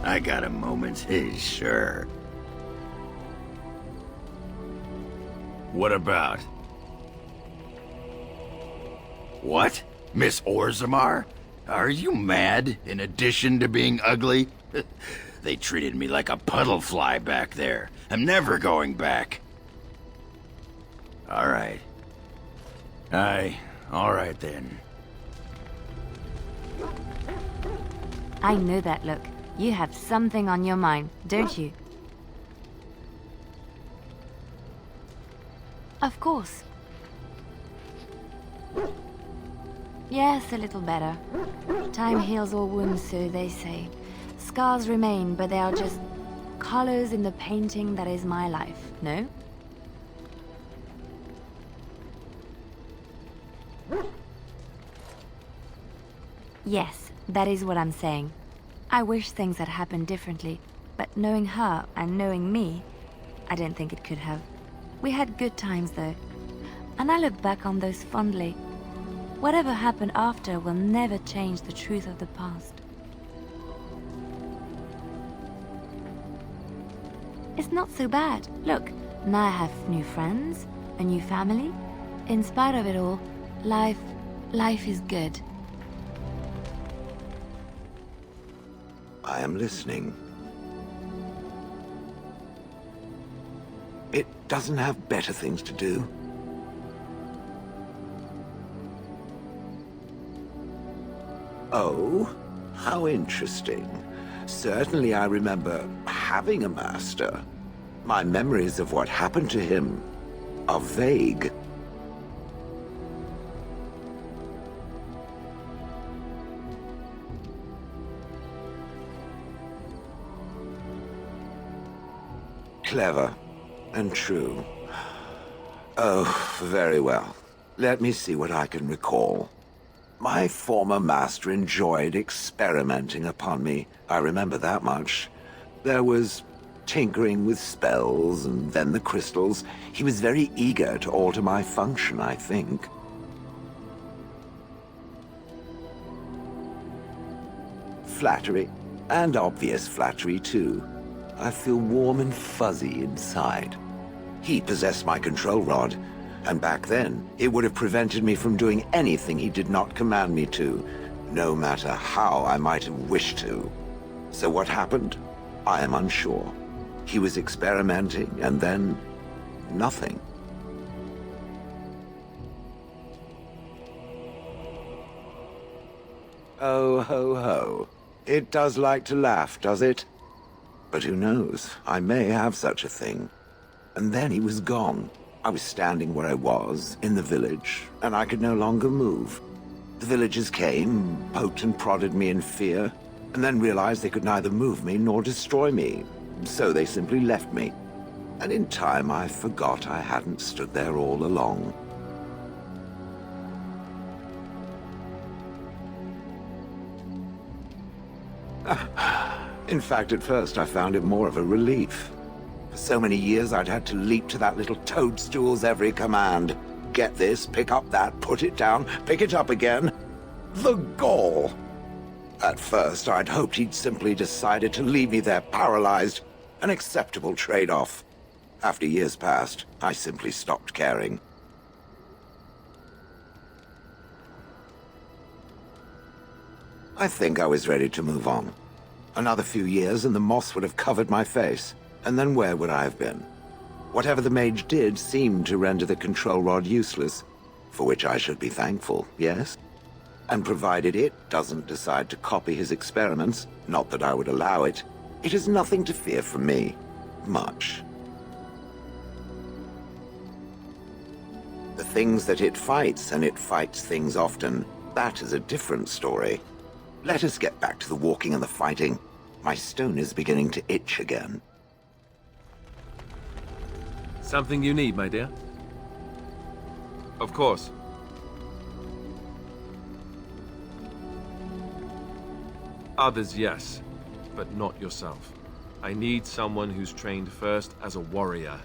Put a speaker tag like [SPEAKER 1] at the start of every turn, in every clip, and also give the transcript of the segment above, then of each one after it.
[SPEAKER 1] I got a moment's sure. What about? What? Miss Orzammar? Are you mad, in addition to being ugly? They treated me like a puddle fly back there. I'm never going back. All right. All right then.
[SPEAKER 2] I know that look. You have something on your mind, don't you? Of course. Yes, a little better. Time heals all wounds, so they say. Scars remain, but they are just colors in the painting that is my life, no? Yes, that is what I'm saying. I wish things had happened differently, but knowing her and knowing me, I don't think it could have. We had good times though, and I look back on those fondly. Whatever happened after will never change the truth of the past. It's not so bad. Look, now I have new friends, a new family. In spite of it all, life is good.
[SPEAKER 3] I am listening. It doesn't have better things to do. Oh, how interesting. Certainly I remember having a master. My memories of what happened to him are vague. Clever and true. Oh, very well. Let me see what I can recall. My former master enjoyed experimenting upon me. I remember that much. There was tinkering with spells, and then the crystals. He was very eager to alter my function, I think. Flattery, and obvious flattery, too. I feel warm and fuzzy inside. He possessed my control rod, and back then, it would have prevented me from doing anything he did not command me to, no matter how I might have wished to. So what happened? I am unsure. He was experimenting, and then nothing. Oh, ho, ho. It does like to laugh, does it? But who knows? I may have such a thing. And then he was gone. I was standing where I was, in the village, and I could no longer move. The villagers came, poked and prodded me in fear, and then realized they could neither move me nor destroy me. So they simply left me. And in time, I forgot I hadn't stood there all along. In fact, at first I found it more of a relief. For so many years I'd had to leap to that little toadstool's every command. Get this, pick up that, put it down, pick it up again. The gall! At first I'd hoped he'd simply decided to leave me there paralyzed, an acceptable trade-off. After years passed, I simply stopped caring. I think I was ready to move on. Another few years and the moss would have covered my face. And then where would I have been? Whatever the mage did seemed to render the control rod useless, for which I should be thankful, yes? And provided it doesn't decide to copy his experiments, not that I would allow it, it is nothing to fear from me. Much. The things that it fights, and it fights things often, that is a different story. Let us get back to the walking and the fighting. My stone is beginning to itch again.
[SPEAKER 4] Something you need, my dear? Of course. Others, yes, but not yourself. I need someone who's trained first as a warrior.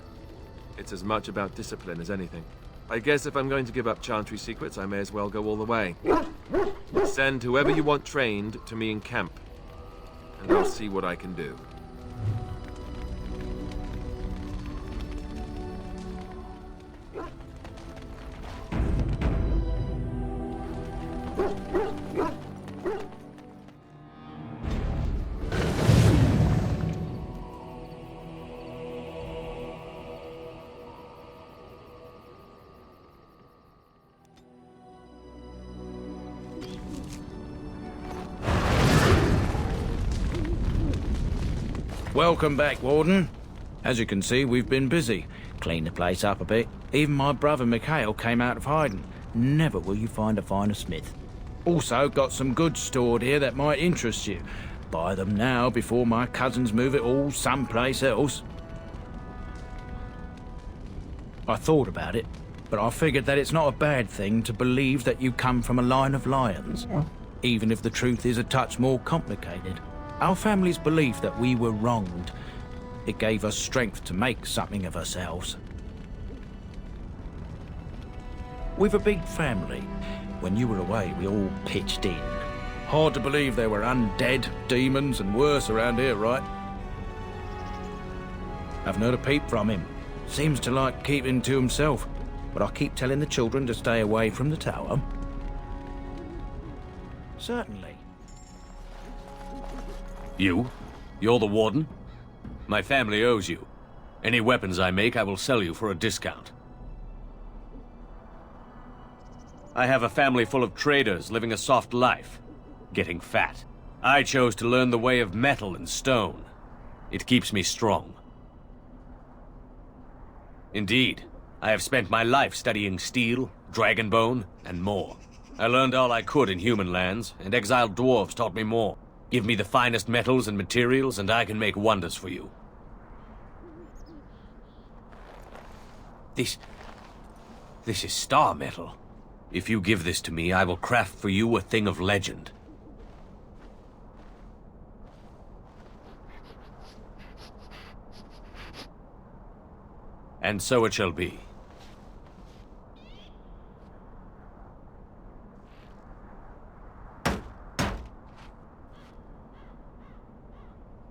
[SPEAKER 4] It's as much about discipline as anything. I guess if I'm going to give up Chantry secrets, I may as well go all the way. Send whoever you want trained to me in camp. and I'll see what I can do.
[SPEAKER 5] Welcome back, Warden. As you can see, we've been busy. Cleaned the place up a bit. Even my brother Mikhail came out of hiding. Never will you find a finer smith. Also, got some goods stored here that might interest you. Buy them now before my cousins move it all someplace else. I thought about it, but I figured that it's not a bad thing to believe that you come from a line of lions, even if the truth is a touch more complicated. Our family's belief that we were wronged. It gave us strength to make something of ourselves. We've a big family. When you were away, we all pitched in. Hard to believe there were undead, demons, and worse around here, right? Haven't heard a peep from him. Seems to like keeping to himself. But I keep telling the children to stay away from the tower. Certainly.
[SPEAKER 6] You're the warden? My family owes you. Any weapons I make, I will sell you for a discount. I have a family full of traders living a soft life, getting fat. I chose to learn the way of metal and stone. It keeps me strong. Indeed, I have spent my life studying steel, dragonbone, and more. I learned all I could in human lands, and exiled dwarves taught me more. Give me the finest metals and materials, and I can make wonders for you. This is star metal. If you give this to me, I will craft for you a thing of legend. And so it shall be.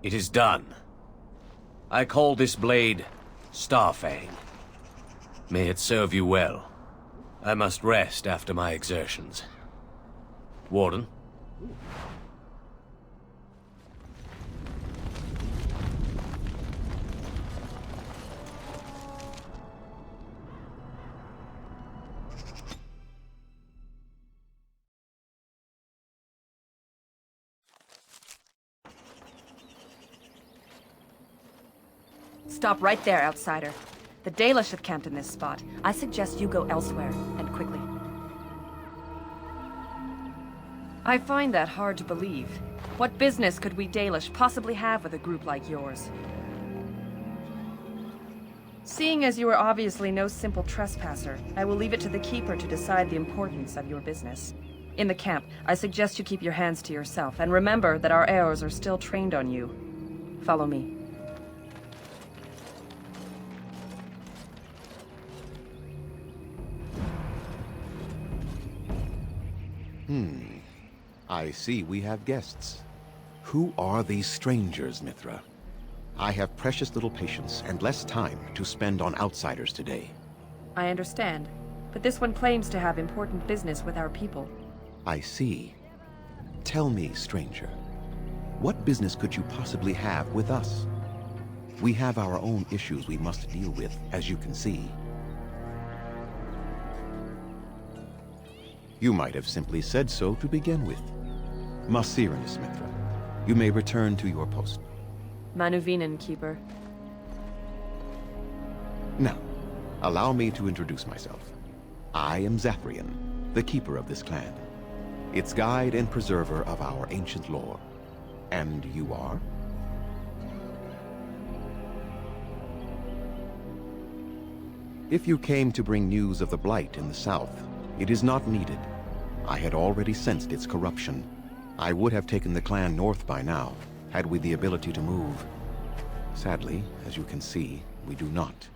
[SPEAKER 6] It is done. I call this blade Starfang. May it serve you well. I must rest after my exertions. Warden?
[SPEAKER 7] Stop right there, outsider. The Dalish have camped in this spot. I suggest you go elsewhere, and quickly. I find that hard to believe. What business could we Dalish possibly have with a group like yours? Seeing as you are obviously no simple trespasser, I will leave it to the Keeper to decide the importance of your business. In the camp, I suggest you keep your hands to yourself, and remember that our arrows are still trained on you. Follow me.
[SPEAKER 8] I see we have guests. Who are these strangers, Mithra? I have precious little patience and less time to spend on outsiders today.
[SPEAKER 7] I understand, but this one claims to have important business with our people.
[SPEAKER 8] I see. Tell me, stranger, what business could you possibly have with us? We have our own issues we must deal with, as you can see. You might have simply said so to begin with. Masirinus, Mithra, you may return to your post.
[SPEAKER 7] Manuvinen, Keeper.
[SPEAKER 8] Now, allow me to introduce myself. I am Zafrian, the keeper of this clan, its guide and preserver of our ancient lore. And you are? If you came to bring news of the Blight in the south, it is not needed. I had already sensed its corruption. I would have taken the clan north by now, had we the ability to move. Sadly, as you can see, we do not.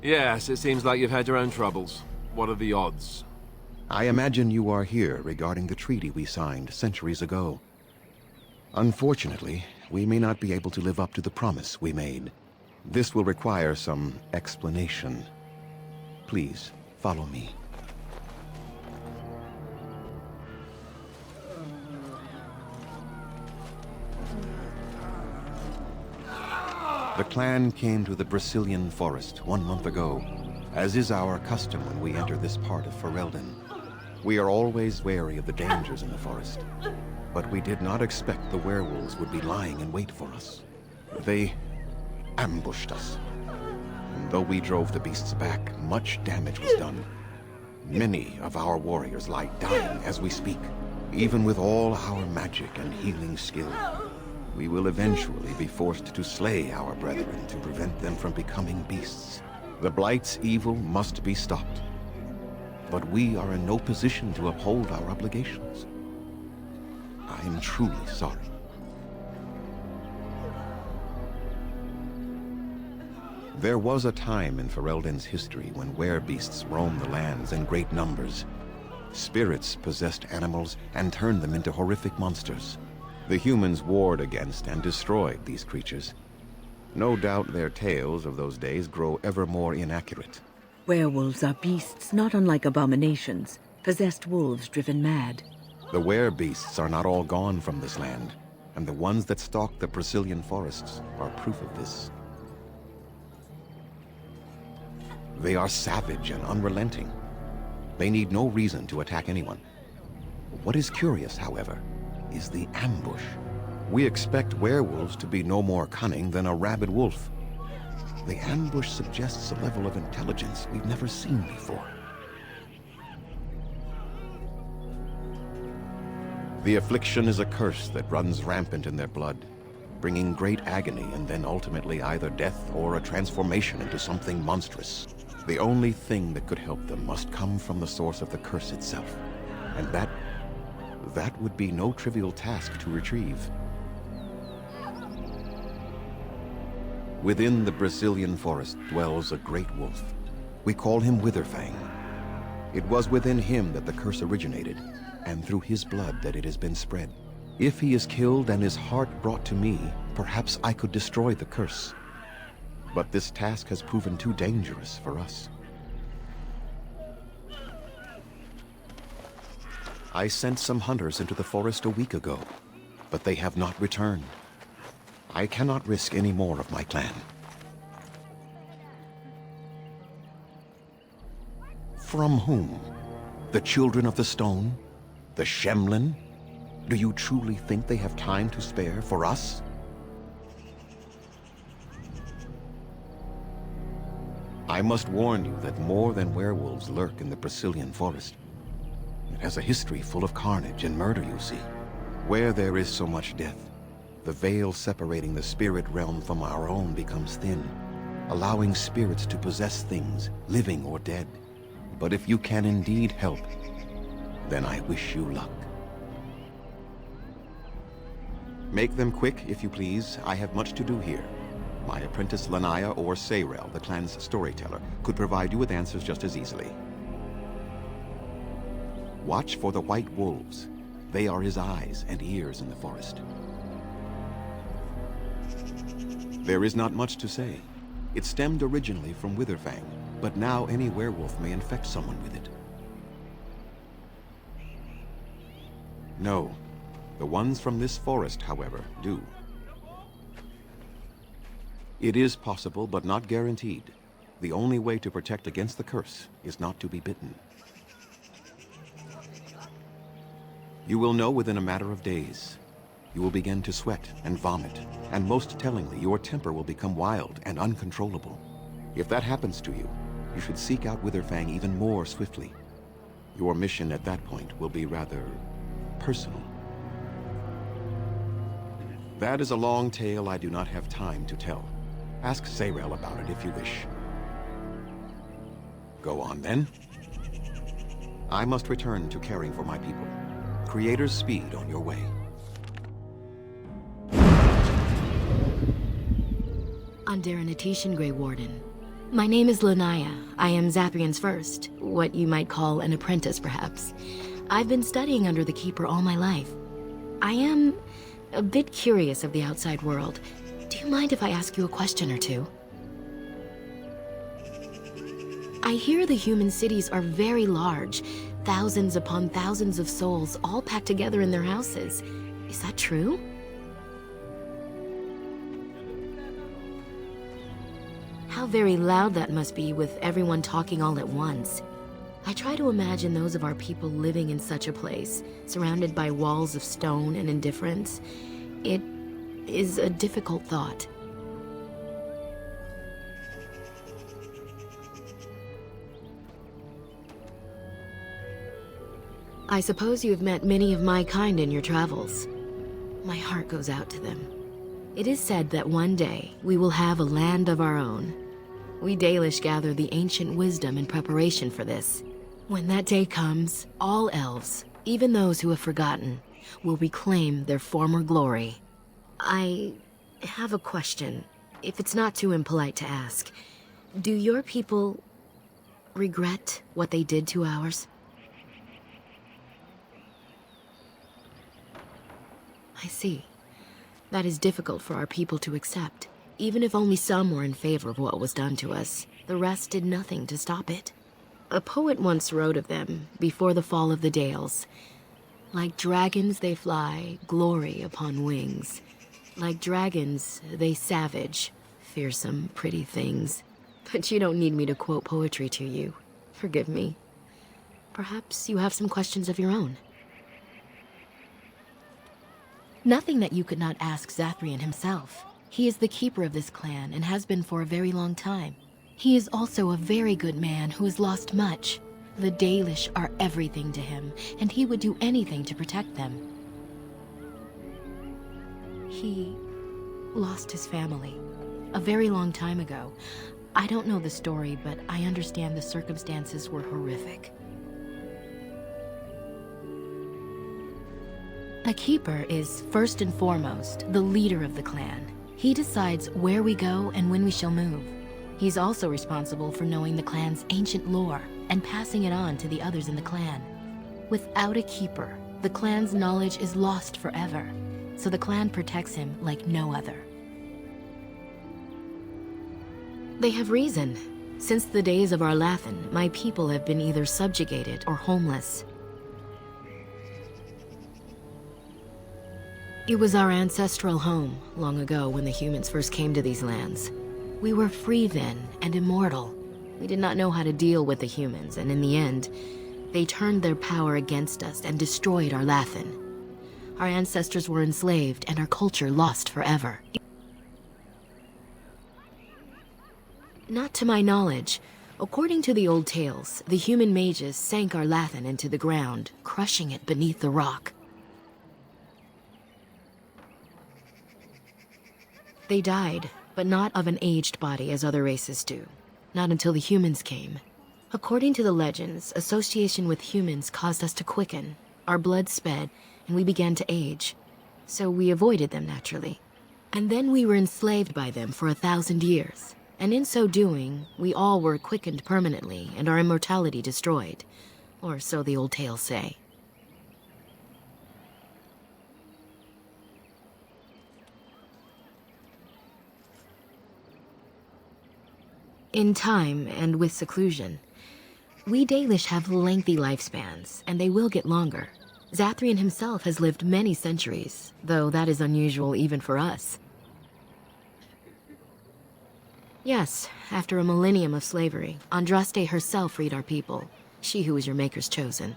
[SPEAKER 4] Yes, it seems like you've had your own troubles. What are the odds?
[SPEAKER 8] I imagine you are here regarding the treaty we signed centuries ago. Unfortunately, we may not be able to live up to the promise we made. This will require some explanation. Please, follow me. The clan came to the Brazilian forest 1 month ago, as is our custom when we enter this part of Ferelden. We are always wary of the dangers in the forest, but we did not expect the werewolves would be lying in wait for us. They ambushed us. And though we drove the beasts back, much damage was done. Many of our warriors lie dying as we speak. Even with all our magic and healing skill, we will eventually be forced to slay our brethren to prevent them from becoming beasts. The Blight's evil must be stopped. But we are in no position to uphold our obligations. I am truly sorry. There was a time in Ferelden's history when werebeasts roamed the lands in great numbers. Spirits possessed animals and turned them into horrific monsters. The humans warred against and destroyed these creatures. No doubt their tales of those days grow ever more inaccurate.
[SPEAKER 9] Werewolves are beasts not unlike abominations, possessed wolves driven mad.
[SPEAKER 8] The werebeasts are not all gone from this land, and the ones that stalk the Brazilian forests are proof of this. They are savage and unrelenting. They need no reason to attack anyone. What is curious, however, is the ambush. We expect werewolves to be no more cunning than a rabid wolf. The ambush suggests a level of intelligence we've never seen before. The affliction is a curse that runs rampant in their blood, bringing great agony and then ultimately either death or a transformation into something monstrous. The only thing that could help them must come from the source of the curse itself, and that would be no trivial task to retrieve. Within the Brazilian forest dwells a great wolf. We call him Witherfang. It was within him that the curse originated, and through his blood that it has been spread. If he is killed and his heart brought to me, perhaps I could destroy the curse. But this task has proven too dangerous for us. I sent some hunters into the forest a week ago, but they have not returned. I cannot risk any more of my clan. From whom? The Children of the Stone? The Shemlin? Do you truly think they have time to spare for us? I must warn you that more than werewolves lurk in the Brazilian forest. It has a history full of carnage and murder, you see. Where there is so much death, the veil separating the spirit realm from our own becomes thin, allowing spirits to possess things, living or dead. But if you can indeed help, then I wish you luck. Make them quick, if you please. I have much to do here. My apprentice Lanaya or Sayrel, the clan's storyteller, could provide you with answers just as easily. Watch for the white wolves. They are his eyes and ears in the forest. There is not much to say. It stemmed originally from Witherfang, but now any werewolf may infect someone with it. No. The ones from this forest, however, do. It is possible, but not guaranteed. The only way to protect against the curse is not to be bitten. You will know within a matter of days. You will begin to sweat and vomit, and most tellingly, your temper will become wild and uncontrollable. If that happens to you, you should seek out Witherfang even more swiftly. Your mission at that point will be rather personal. That is a long tale I do not have time to tell. Ask Sayrel about it if you wish. Go on, then. I must return to caring for my people. Creator's speed on your way.
[SPEAKER 10] Underanitation, Grey Warden. My name is Lanaya. I am Zathrian's first, what you might call an apprentice, perhaps. I've been studying under the Keeper all my life. I am a bit curious of the outside world. Do you mind if I ask you a question or two? I hear the human cities are very large, thousands upon thousands of souls all packed together in their houses. Is that true? How very loud that must be with everyone talking all at once. I try to imagine those of our people living in such a place, surrounded by walls of stone and indifference. It is a difficult thought. I suppose you have met many of my kind in your travels. My heart goes out to them. It is said that one day we will have a land of our own. We Dalish gather the ancient wisdom in preparation for this. When that day comes, all elves, even those who have forgotten, will reclaim their former glory. I have a question, if it's not too impolite to ask. Do your people regret what they did to ours? I see. That is difficult for our people to accept. Even if only some were in favor of what was done to us, the rest did nothing to stop it. A poet once wrote of them, before the fall of the Dales. Like dragons they fly, glory upon wings. Like dragons, they savage, fearsome, pretty things. But you don't need me to quote poetry to you. Forgive me. Perhaps you have some questions of your own. Nothing that you could not ask Zathrian himself. He is the keeper of this clan and has been for a very long time. He is also a very good man who has lost much. The Dalish are everything to him, and he would do anything to protect them. He lost his family a very long time ago. I don't know the story, but I understand the circumstances were horrific. A keeper is, first and foremost, the leader of the clan. He decides where we go and when we shall move. He's also responsible for knowing the clan's ancient lore and passing it on to the others in the clan. Without a keeper, the clan's knowledge is lost forever, so the clan protects him like no other. They have reason. Since the days of Arlathan, my people have been either subjugated or homeless. It was our ancestral home, long ago when the humans first came to these lands. We were free then, and immortal. We did not know how to deal with the humans, and in the end, they turned their power against us and destroyed Arlathan. Our ancestors were enslaved, and our culture lost forever. Not to my knowledge. According to the old tales, the human mages sank Arlathan into the ground, crushing it beneath the rock. They died, but not of an aged body as other races do. Not until the humans came. According to the legends, association with humans caused us to quicken. Our blood sped, and we began to age. So we avoided them naturally. And then we were enslaved by them for 1,000 years. And in so doing, we all were quickened permanently and our immortality destroyed. Or so the old tales say. In time, and with seclusion, we Dalish have lengthy lifespans, and they will get longer. Zathrian himself has lived many centuries, though that is unusual even for us. Yes, after a millennium of slavery, Andraste herself freed our people, she who was your maker's chosen.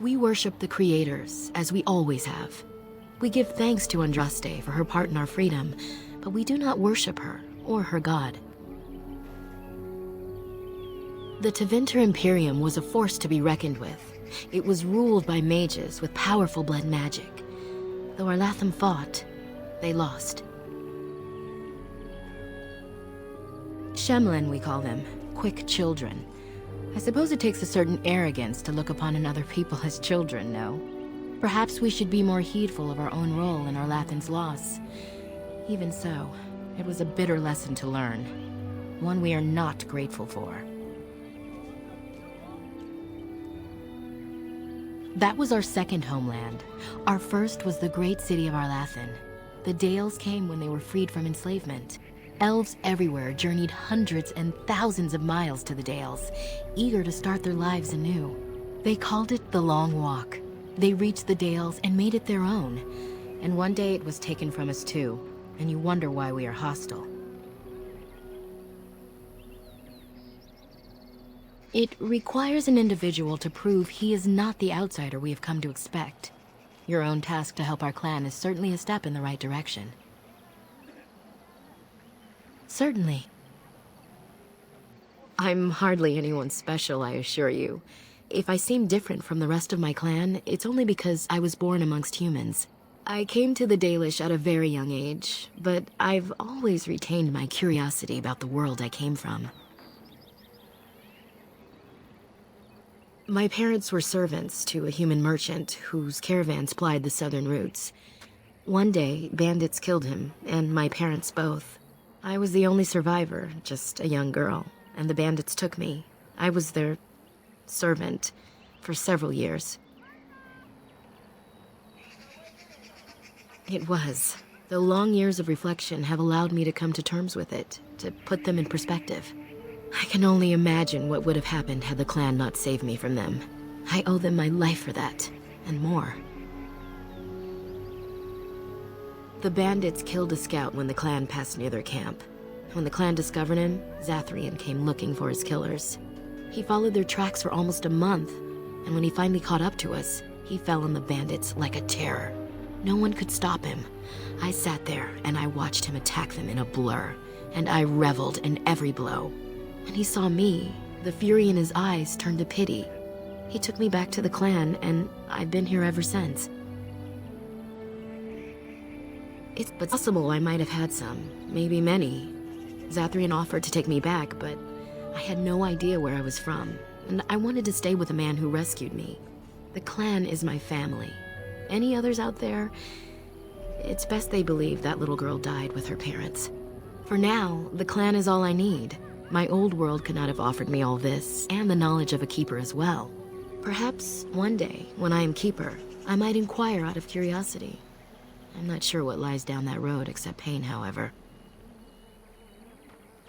[SPEAKER 10] We worship the creators, as we always have. We give thanks to Andraste for her part in our freedom, but we do not worship her, or her god. The Tevinter Imperium was a force to be reckoned with. It was ruled by mages with powerful blood magic. Though Arlathan fought, they lost. Shemlin, we call them, quick children. I suppose it takes a certain arrogance to look upon another people as children, no? Perhaps we should be more heedful of our own role in Arlathan's loss. Even so, it was a bitter lesson to learn. One we are not grateful for. That was our second homeland. Our first was the great city of Arlathan. The Dales came when they were freed from enslavement. Elves everywhere journeyed hundreds and thousands of miles to the Dales, eager to start their lives anew. They called it the Long Walk. They reached the Dales and made it their own. And one day it was taken from us too, and you wonder why we are hostile. It requires an individual to prove he is not the outsider we have come to expect. Your own task to help our clan is certainly a step in the right direction. Certainly. I'm hardly anyone special, I assure you. If I seem different from the rest of my clan, it's only because I was born amongst humans. I came to the Dalish at a very young age, but I've always retained my curiosity about the world I came from. My parents were servants to a human merchant whose caravans plied the southern routes. One day, bandits killed him, and my parents both. I was the only survivor, just a young girl, and the bandits took me. I was their servant for several years. It was. The long years of reflection have allowed me to come to terms with it, to put them in perspective. I can only imagine what would have happened had the clan not saved me from them. I owe them my life for that, and more. The bandits killed a scout when the clan passed near their camp. When the clan discovered him, Zathrian came looking for his killers. He followed their tracks for almost a month, and when he finally caught up to us, he fell on the bandits like a terror. No one could stop him. I sat there and I watched him attack them in a blur, and I reveled in every blow. When he saw me, the fury in his eyes turned to pity. He took me back to the clan, and I've been here ever since. It's possible I might have had some, maybe many. Zathrian offered to take me back, but I had no idea where I was from, and I wanted to stay with the man who rescued me. The clan is my family. Any others out there? It's best they believe that little girl died with her parents. For now, the clan is all I need. My old world could not have offered me all this, and the knowledge of a keeper as well. Perhaps one day, when I am keeper, I might inquire out of curiosity. I'm not sure what lies down that road except pain, however.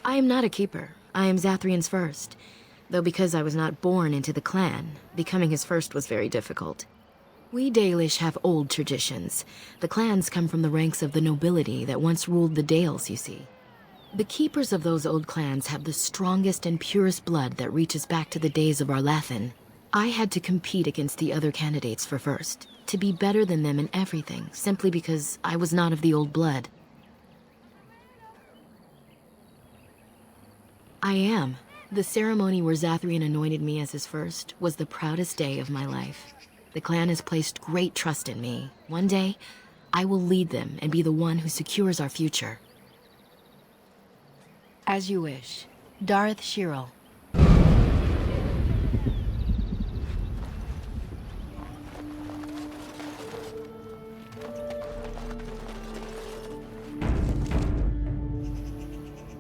[SPEAKER 10] I am not a keeper. I am Zathrian's first. Though because I was not born into the clan, becoming his first was very difficult. We Dalish have old traditions. The clans come from the ranks of the nobility that once ruled the Dales, you see. The keepers of those old clans have the strongest and purest blood that reaches back to the days of Arlathan. I had to compete against the other candidates for first, to be better than them in everything, simply because I was not of the old blood. I am. The ceremony where Zathrian anointed me as his first was the proudest day of my life. The clan has placed great trust in me. One day, I will lead them and be the one who secures our future. As you wish. Dareth Shirel.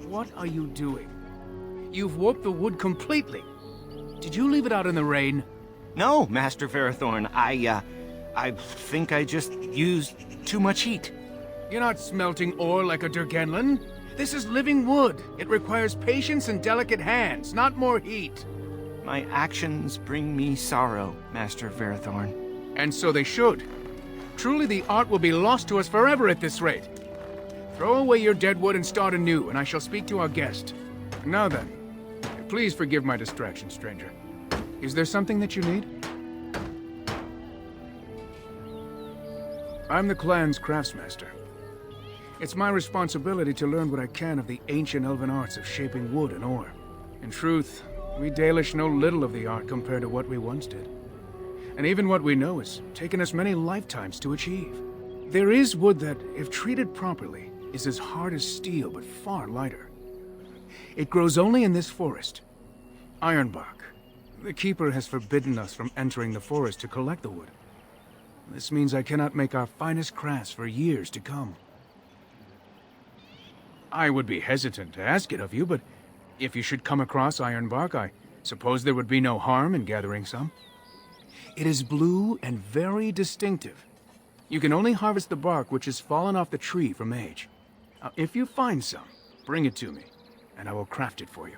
[SPEAKER 11] What are you doing? You've warped the wood completely. Did you leave it out in the rain?
[SPEAKER 12] No, Master Ferrothorn. I think I just used too much heat.
[SPEAKER 11] You're not smelting ore like a Durgenlin. This is living wood. It requires patience and delicate hands, not more heat.
[SPEAKER 12] My actions bring me sorrow, Master Ferrothorn.
[SPEAKER 11] And so they should. Truly the art will be lost to us forever at this rate. Throw away your dead wood and start anew, and I shall speak to our guest. Now then, please forgive my distraction, stranger. Is there something that you need? I'm the clan's craftsmaster. It's my responsibility to learn what I can of the ancient elven arts of shaping wood and ore. In truth, we Dalish know little of the art compared to what we once did. And even what we know has taken us many lifetimes to achieve. There is wood that, if treated properly, is as hard as steel but far lighter. It grows only in this forest. Ironbark. The Keeper has forbidden us from entering the forest to collect the wood. This means I cannot make our finest crafts for years to come. I would be hesitant to ask it of you, but if you should come across ironbark, I suppose there would be no harm in gathering some. It is blue and very distinctive. You can only harvest the bark which has fallen off the tree from age. Now, if you find some, bring it to me, and I will craft it for you.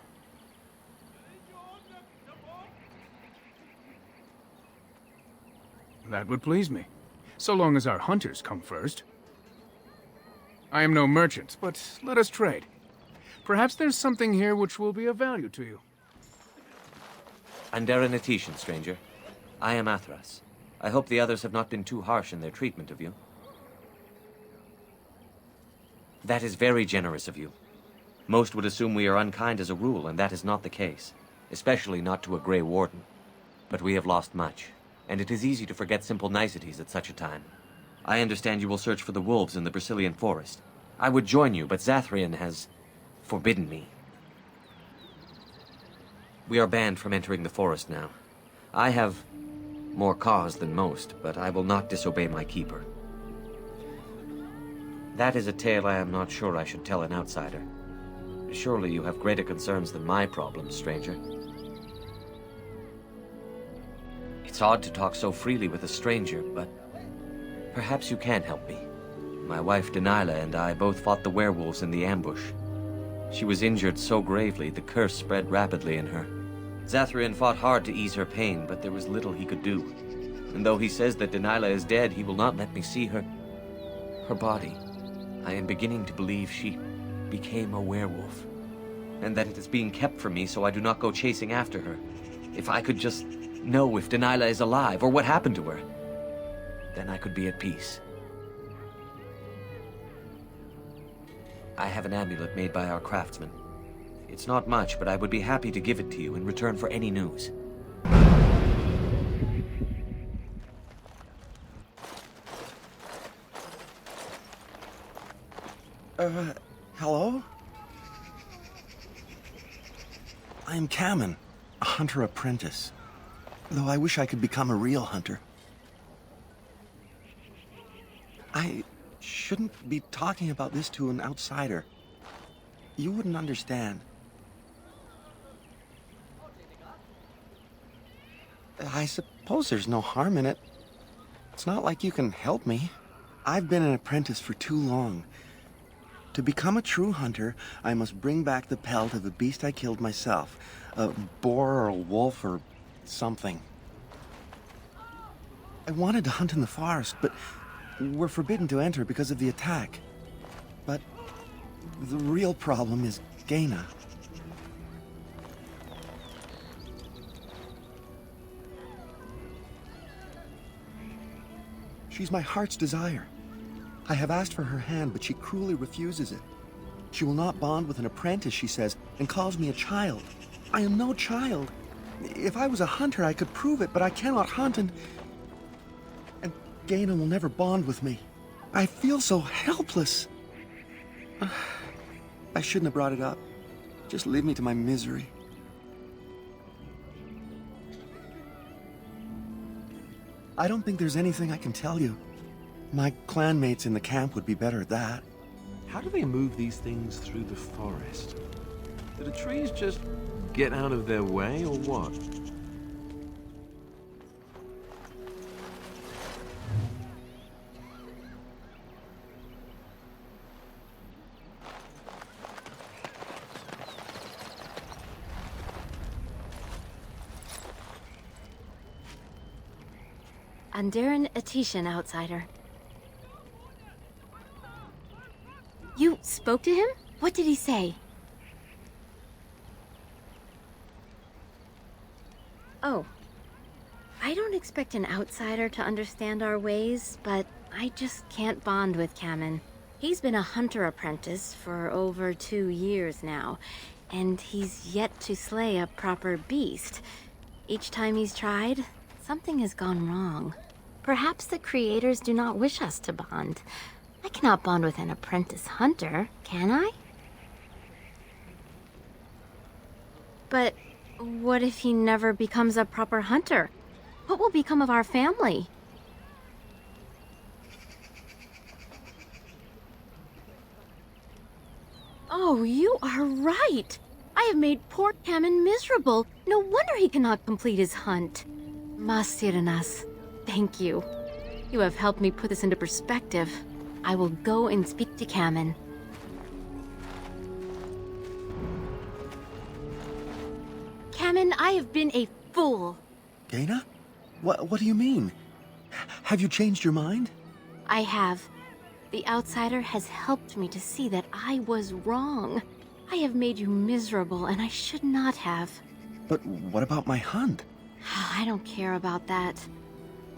[SPEAKER 11] That would please me, so long as our hunters come first. I am no merchant, but let us trade. Perhaps there's something here which will be of value to you.
[SPEAKER 6] Andera Natishan, stranger. I am Athras. I hope the others have not been too harsh in their treatment of you. That is very generous of you. Most would assume we are unkind as a rule, and that is not the case. Especially not to a Grey Warden. But we have lost much, and it is easy to forget simple niceties at such a time. I understand you will search for the wolves in the Brazilian forest. I would join you, but Zathrian has forbidden me. We are banned from entering the forest now. I have more cause than most, but I will not disobey my keeper. That is a tale I am not sure I should tell an outsider. Surely you have greater concerns than my problems, stranger. It's odd to talk so freely with a stranger, but perhaps you can help me. My wife Dalish and I both fought the werewolves in the ambush. She was injured so gravely, the curse spread rapidly in her. Zathrian fought hard to ease her pain, but there was little he could do. And though he says that Dalish is dead, he will not let me see her body. I am beginning to believe she became a werewolf, and that it is being kept from me so I do not go chasing after her. If I could just know if Dalish is alive, or what happened to her, then I could be at peace. I have an amulet made by our craftsman. It's not much, but I would be happy to give it to you in return for any news.
[SPEAKER 12] Hello? I am Kamen, a hunter apprentice. Though I wish I could become a real hunter. I shouldn't be talking about this to an outsider. You wouldn't understand. I suppose there's no harm in it. It's not like you can help me. I've been an apprentice for too long. To become a true hunter, I must bring back the pelt of a beast I killed myself. A boar or a wolf or something. I wanted to hunt in the forest, but we're forbidden to enter because of the attack. But the real problem is Gaina. She's my heart's desire. I have asked for her hand, but she cruelly refuses it. She will not bond with an apprentice, she says, and calls me a child. I am no child. If I was a hunter, I could prove it, but I cannot hunt, and Gaina will never bond with me. I feel so helpless. I shouldn't have brought it up. Just leave me to my misery. I don't think there's anything I can tell you. My clanmates in the camp would be better at that.
[SPEAKER 4] How do they move these things through the forest? Do the trees just get out of their way, or what?
[SPEAKER 10] Andaren Atishan, outsider. You spoke to him? What did he say? Oh. I don't expect an outsider to understand our ways, but I just can't bond with Kamen. He's been a hunter apprentice for over 2 years now, and he's yet to slay a proper beast. Each time he's tried, something has gone wrong. Perhaps the creators do not wish us to bond. I cannot bond with an apprentice hunter, can I? But what if he never becomes a proper hunter? What will become of our family? Oh, you are right. I have made poor Kamen miserable. No wonder he cannot complete his hunt. Masiranas, thank you. You have helped me put this into perspective. I will go and speak to Kamen. Kamen, I have been a fool.
[SPEAKER 12] Gaina? What do you mean? Have you changed your mind?
[SPEAKER 10] I have. The outsider has helped me to see that I was wrong. I have made you miserable, and I should not have.
[SPEAKER 12] But what about my hunt?
[SPEAKER 10] I don't care about that.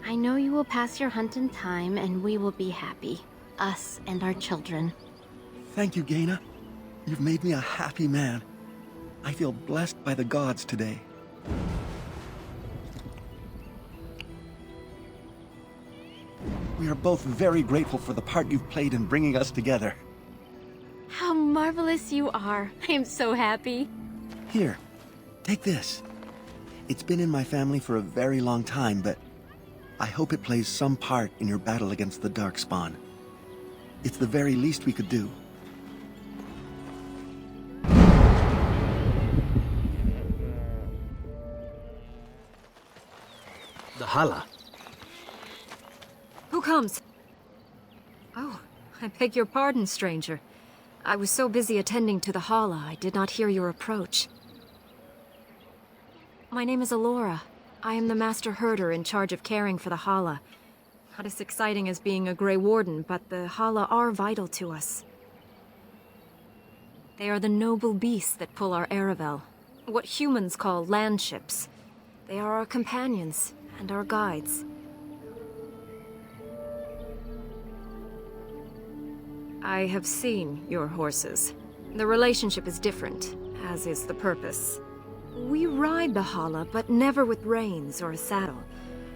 [SPEAKER 10] I know you will pass your hunt in time, and we will be happy. Us and our children.
[SPEAKER 12] Thank you, Gaina. You've made me a happy man. I feel blessed by the gods today. We are both very grateful for the part you've played in bringing us together.
[SPEAKER 10] How marvelous you are. I am so happy.
[SPEAKER 12] Here, take this. It's been in my family for a very long time, but I hope it plays some part in your battle against the Darkspawn. It's the very least we could do.
[SPEAKER 6] The Hala.
[SPEAKER 7] Who comes? Oh, I beg your pardon, stranger. I was so busy attending to the Hala, I did not hear your approach. My name is Alora. I am the Master Herder in charge of caring for the Hala. Not as exciting as being a Grey Warden, but the Hala are vital to us. They are the noble beasts that pull our Aravel, what humans call landships. They are our companions and our guides. I have seen your horses. The relationship is different, as is the purpose. We ride the Hala, but never with reins or a saddle.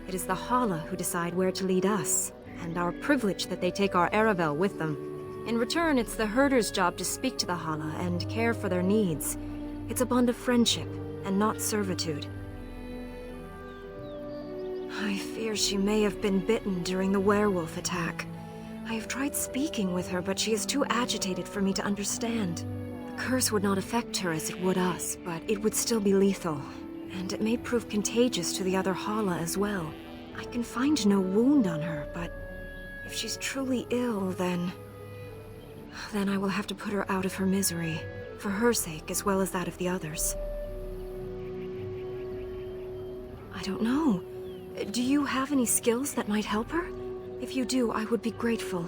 [SPEAKER 7] It is the Hala who decide where to lead us, and our privilege that they take our Aravel with them. In return, it's the herder's job to speak to the Hala and care for their needs. It's a bond of friendship, and not servitude. I fear she may have been bitten during the werewolf attack. I have tried speaking with her, but she is too agitated for me to understand. The curse would not affect her as it would us, but it would still be lethal. And it may prove contagious to the other Hala as well. I can find no wound on her, but if she's truly ill, then I will have to put her out of her misery, for her sake as well as that of the others. I don't know. Do you have any skills that might help her? If you do, I would be grateful.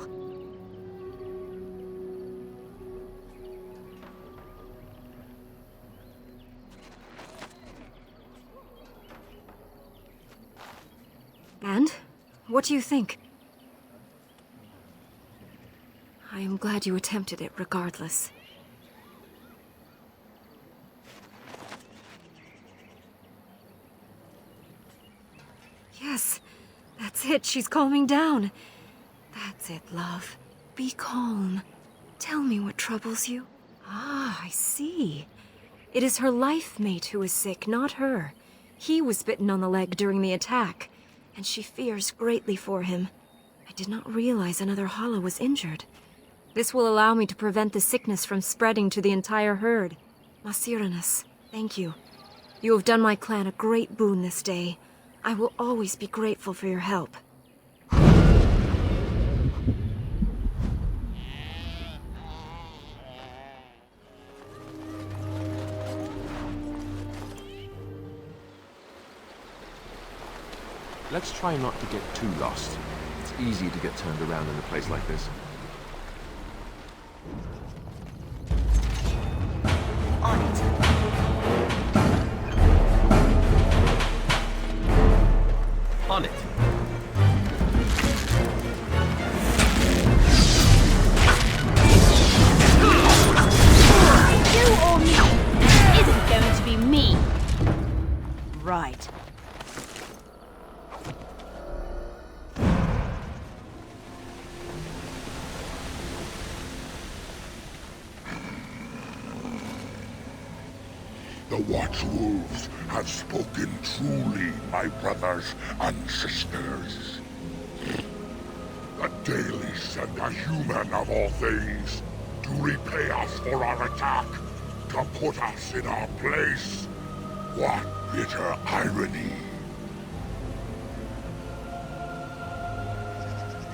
[SPEAKER 7] And? What do you think? I am glad you attempted it regardless. Yes, that's it. She's calming down. That's it, love. Be calm. Tell me what troubles you. Ah, I see. It is her life mate who is sick, not her. He was bitten on the leg during the attack, and she fears greatly for him. I did not realize another Hala was injured. This will allow me to prevent the sickness from spreading to the entire herd. Masiranas, thank you. You have done my clan a great boon this day. I will always be grateful for your help.
[SPEAKER 4] Let's try not to get too lost. It's easy to get turned around in a place like this.
[SPEAKER 7] On it.
[SPEAKER 6] On it.
[SPEAKER 10] You or me? It isn't going to be me.
[SPEAKER 7] Right.
[SPEAKER 13] The Watchwolves have spoken truly, my brothers and sisters. The Dalish and the human of all things, to repay us for our attack, to put us in our place. What bitter irony.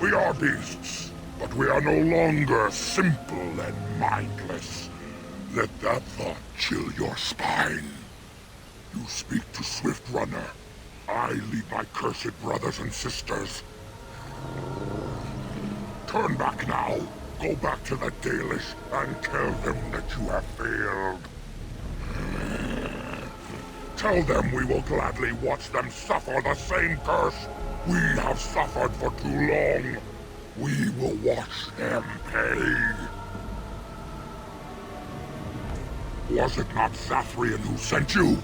[SPEAKER 13] We are beasts, but we are no longer simple and mindless. Let that thought chill your spine. You speak to Swift Runner. I lead my cursed brothers and sisters. Turn back now. Go back to the Dalish and tell them that you have failed. Tell them we will gladly watch them suffer the same curse we have suffered for too long. We will watch them pay. Was it not Sathrian who sent you?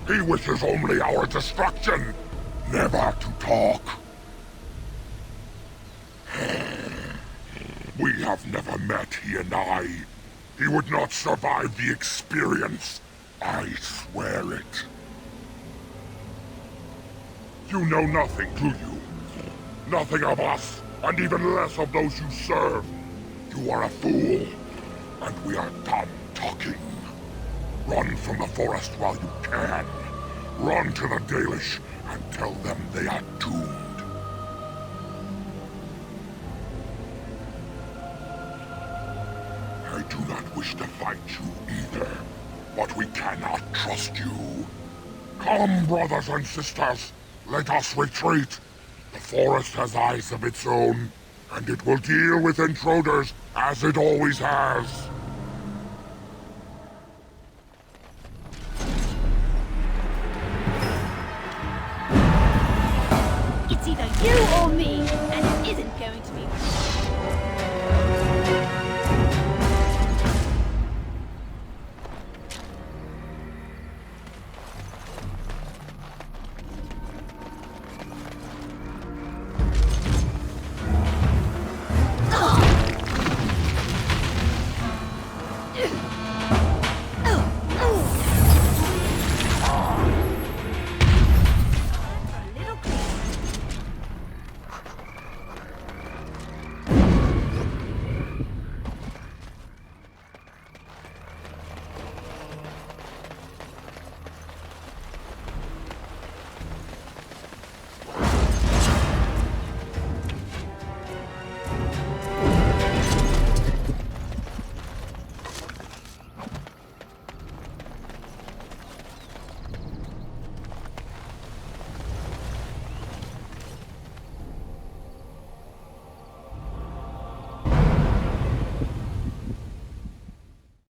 [SPEAKER 13] He wishes only our destruction, never to talk. We have never met, he and I. He would not survive the experience. I swear it. You know nothing, do you? Nothing of us, and even less of those you serve. You are a fool, and we are done talking. Run from the forest while you can. Run to the Dalish and tell them they are doomed. I do not wish to fight you either, but we cannot trust you. Come, brothers and sisters, let us retreat. The forest has eyes of its own, and it will deal with intruders as it always has.
[SPEAKER 14] It's either you or me, and it isn't going to be